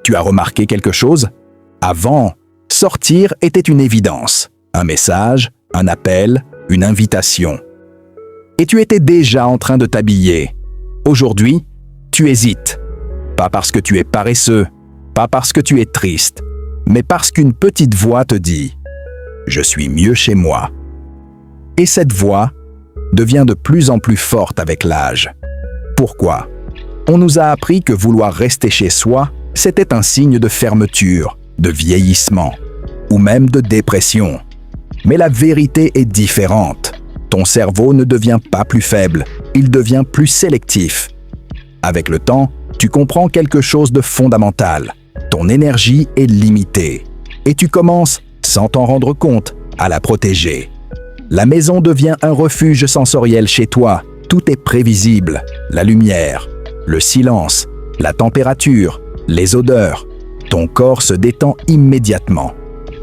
Tu as remarqué quelque chose? Avant, sortir était une évidence. Un message, un appel, une invitation. Et tu étais déjà en train de t'habiller. Aujourd'hui, tu hésites. Pas parce que tu es paresseux, pas parce que tu es triste, mais parce qu'une petite voix te dit « Je suis mieux chez moi ». Et cette voix devient de plus en plus forte avec l'âge. Pourquoi? On nous a appris que vouloir rester chez soi, c'était un signe de fermeture, de vieillissement, ou même de dépression. Mais la vérité est différente. Ton cerveau ne devient pas plus faible, il devient plus sélectif. Avec le temps, tu comprends quelque chose de fondamental. Ton énergie est limitée. Et tu commences, sans t'en rendre compte, à la protéger. La maison devient un refuge sensoriel chez toi. Tout est prévisible. La lumière, le silence, la température, les odeurs. Ton corps se détend immédiatement.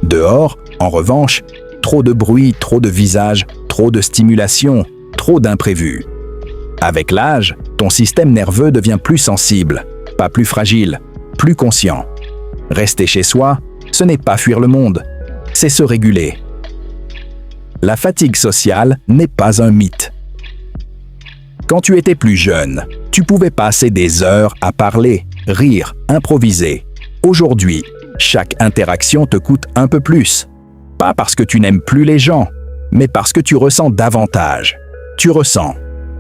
Dehors, en revanche, trop de bruit, trop de visages, trop de stimulation, trop d'imprévus. Avec l'âge, ton système nerveux devient plus sensible, pas plus fragile, plus conscient. Rester chez soi, ce n'est pas fuir le monde, c'est se réguler. La fatigue sociale n'est pas un mythe. Quand tu étais plus jeune, tu pouvais passer des heures à parler, rire, improviser. Aujourd'hui, chaque interaction te coûte un peu plus. Pas parce que tu n'aimes plus les gens, mais parce que tu ressens davantage. Tu ressens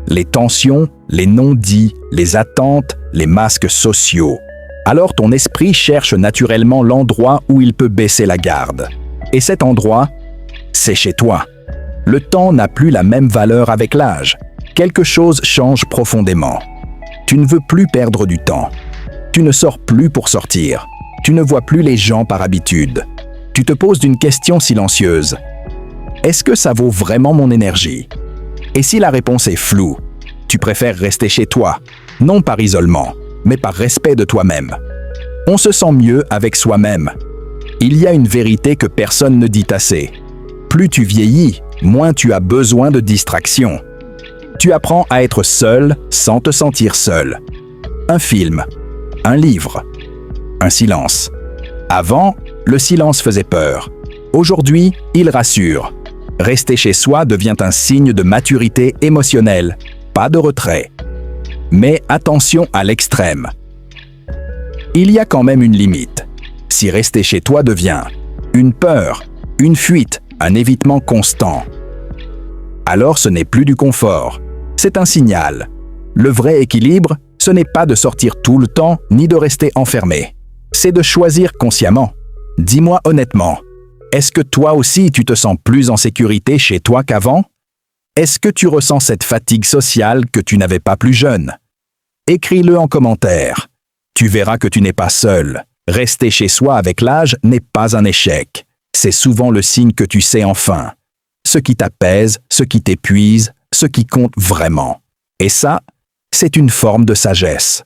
les tensions, les non-dits, les attentes, les masques sociaux. Alors ton esprit cherche naturellement l'endroit où il peut baisser la garde. Et cet endroit, c'est chez toi. Le temps n'a plus la même valeur avec l'âge. Quelque chose change profondément. Tu ne veux plus perdre du temps. Tu ne sors plus pour sortir. Tu ne vois plus les gens par habitude. Tu te poses une question silencieuse. Est-ce que ça vaut vraiment mon énergie? Et si la réponse est floue, tu préfères rester chez toi, non par isolement, mais par respect de toi-même. On se sent mieux avec soi-même. Il y a une vérité que personne ne dit assez. Plus tu vieillis, moins tu as besoin de distraction. Tu apprends à être seul sans te sentir seul. Un film, un livre, un silence. Avant, le silence faisait peur. Aujourd'hui, il rassure. Rester chez soi devient un signe de maturité émotionnelle, pas de retrait. Mais attention à l'extrême. Il y a quand même une limite. Si rester chez toi devient une peur, une fuite, un évitement constant, alors ce n'est plus du confort, c'est un signal. Le vrai équilibre, ce n'est pas de sortir tout le temps ni de rester enfermé. C'est de choisir consciemment. Dis-moi honnêtement, est-ce que toi aussi tu te sens plus en sécurité chez toi qu'avant? Est-ce que tu ressens cette fatigue sociale que tu n'avais pas plus jeune? Écris-le en commentaire. Tu verras que tu n'es pas seul. Rester chez soi avec l'âge n'est pas un échec. C'est souvent le signe que tu sais enfin. Ce qui t'apaise, ce qui t'épuise, ce qui compte vraiment. Et ça, c'est une forme de sagesse.